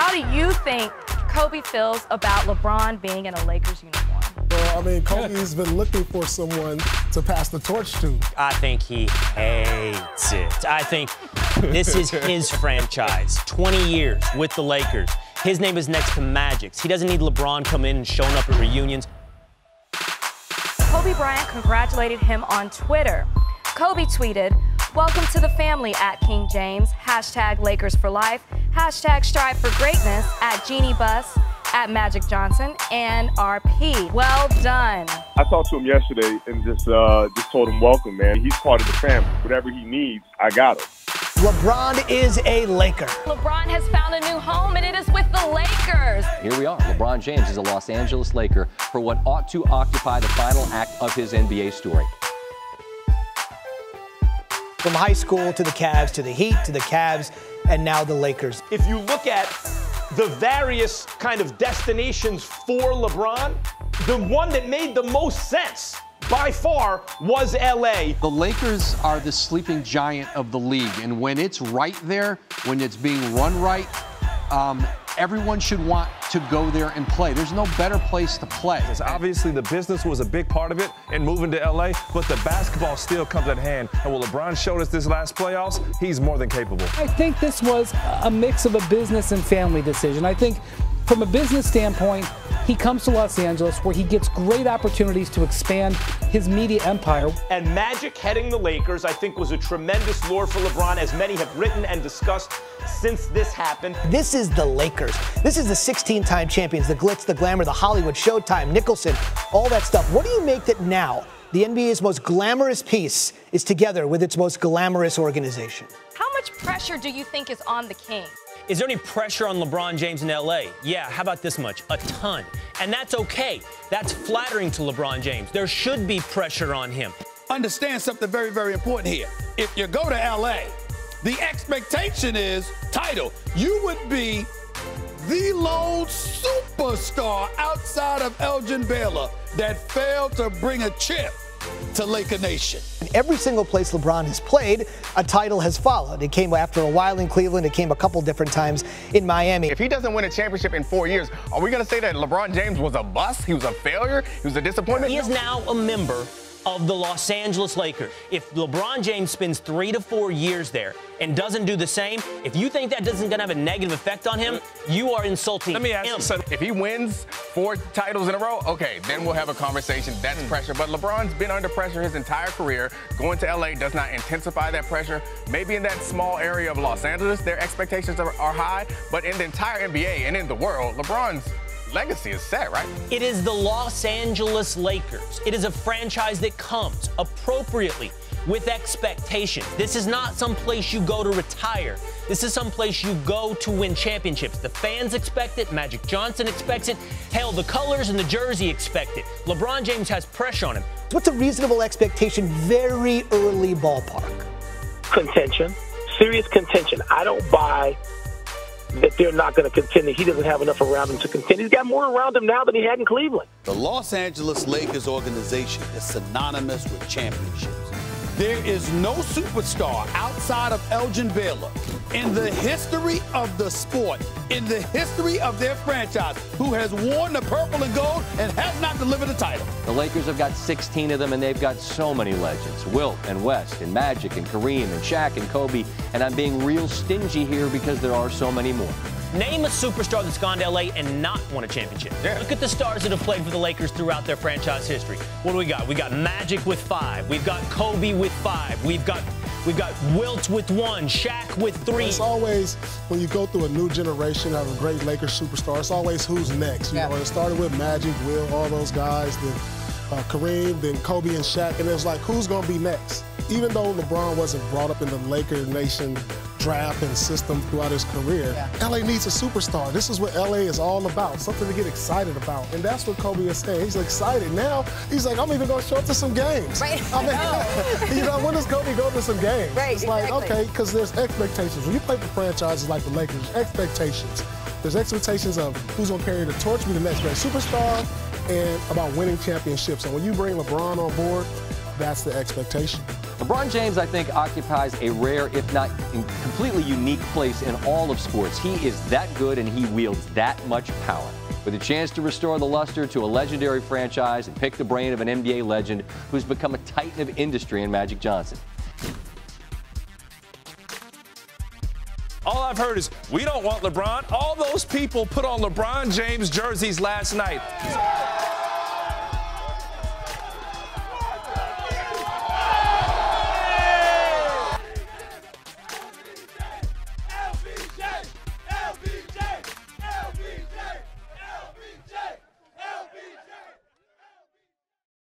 How do you think Kobe feels about LeBron being in a Lakers uniform? Well, I mean, Kobe's been looking for someone to pass the torch to. I think he hates it. I think this is his franchise. 20 years with the Lakers. His name is next to Magic's. He doesn't need LeBron coming in and showing up at reunions. Kobe Bryant congratulated him on Twitter. Kobe tweeted, "Welcome to the family at King James, hashtag Lakers for life, hashtag strive for greatness, at Jeannie Buss, at Magic Johnson, and RP. Well done." I talked to him yesterday and just told him welcome, man. He's part of the family. Whatever he needs, I got him. LeBron is a Laker. LeBron has found a new home, and it is with the Lakers. Here we are. LeBron James is a Los Angeles Laker for what ought to occupy the final act of his NBA story. From high school to the Cavs, to the Heat, to the Cavs, and now the Lakers. If you look at the various kind of destinations for LeBron, the one that made the most sense by far was LA. The Lakers are the sleeping giant of the league, and when it's right there, when it's being run right, everyone should want to go there and play. There's no better place to play. Obviously, the business was a big part of it in moving to LA, but the basketball still comes at hand. And what LeBron showed us this last playoffs, he's more than capable. I think this was a mix of a business and family decision. I think from a business standpoint, he comes to Los Angeles where he gets great opportunities to expand his media empire. And Magic heading the Lakers, I think, was a tremendous lure for LeBron, as many have written and discussed since this happened. This is the Lakers. This is the 16-time champions, the glitz, the glamour, the Hollywood, Showtime, Nicholson, all that stuff. What do you make that now the NBA's most glamorous piece is together with its most glamorous organization? How much pressure do you think is on the King? Is there any pressure on LeBron James in LA? Yeah, how about this much? A ton. And that's okay. That's flattering to LeBron James. There should be pressure on him. Understand something very, very important here. If you go to LA, the expectation is title. You would be the lone superstar outside of Elgin Baylor that failed to bring a chip to Laker Nation. In every single place LeBron has played, a title has followed. It came after a while in Cleveland. It came a couple different times in Miami. If he doesn't win a championship in 4 years, are we going to say that LeBron James was a bust? He was a failure? He was a disappointment? He is now a member of the Los Angeles Lakers. If LeBron James spends 3 to 4 years there and doesn't do the same, if you think that doesn't gonna have a negative effect on him, you are insulting him. Let me ask you something. If he wins 4 titles in a row, okay, then we'll have a conversation. That's pressure. But LeBron's been under pressure his entire career. Going to LA does not intensify that pressure. Maybe in that small area of Los Angeles, their expectations are high, but in the entire NBA and in the world, LeBron's legacy is set, right? It is the Los Angeles Lakers. It is a franchise that comes appropriately with expectation. This is not some place you go to retire. This is some place you go to win championships. The fans expect it. Magic Johnson expects it. Hell, the colors and the jersey expect it. LeBron James has pressure on him. What's a reasonable expectation very early ballpark? Contention, serious contention. I don't buy that they're not going to contend. He doesn't have enough around him to contend. He's got more around him now than he had in Cleveland. The Los Angeles Lakers organization is synonymous with championships. There is no superstar outside of Elgin Baylor in the history of the sport, in the history of their franchise, who has worn the purple and gold and has not delivered a title. The Lakers have got 16 of them, and they've got so many legends. Wilt and West and Magic and Kareem and Shaq and Kobe. And I'm being real stingy here because there are so many more. Name a superstar that's gone to LA and not won a championship. Yeah. Look at the stars that have played for the Lakers throughout their franchise history. What do we got? We got Magic with 5. We've got Kobe with 5. We've got Wilt with 1. Shaq with 3. It's always, when you go through a new generation of a great Lakers superstar, it's always who's next. You know, it started with Magic, Wilt, all those guys, then Kareem, then Kobe and Shaq, and it was like, who's going to be next? Even though LeBron wasn't brought up in the Laker Nation draft and system throughout his career, LA needs a superstar. This is what LA is all about, something to get excited about. And that's what Kobe is saying. He's excited. Now, he's like, I'm even going to show up to some games. Right. I mean, you know, when does Kobe go to some games? Right, it's like, okay, because there's expectations. When you play for franchises like the Lakers, expectations. There's expectations of who's going to carry the torch, be the next great superstar, and about winning championships. And when you bring LeBron on board, that's the expectation. LeBron James, I think, occupies a rare, if not completely unique place in all of sports. He is that good and he wields that much power. With a chance to restore the luster to a legendary franchise and pick the brain of an NBA legend who's become a titan of industry in Magic Johnson. All I've heard is, we don't want LeBron. All those people put on LeBron James jerseys last night.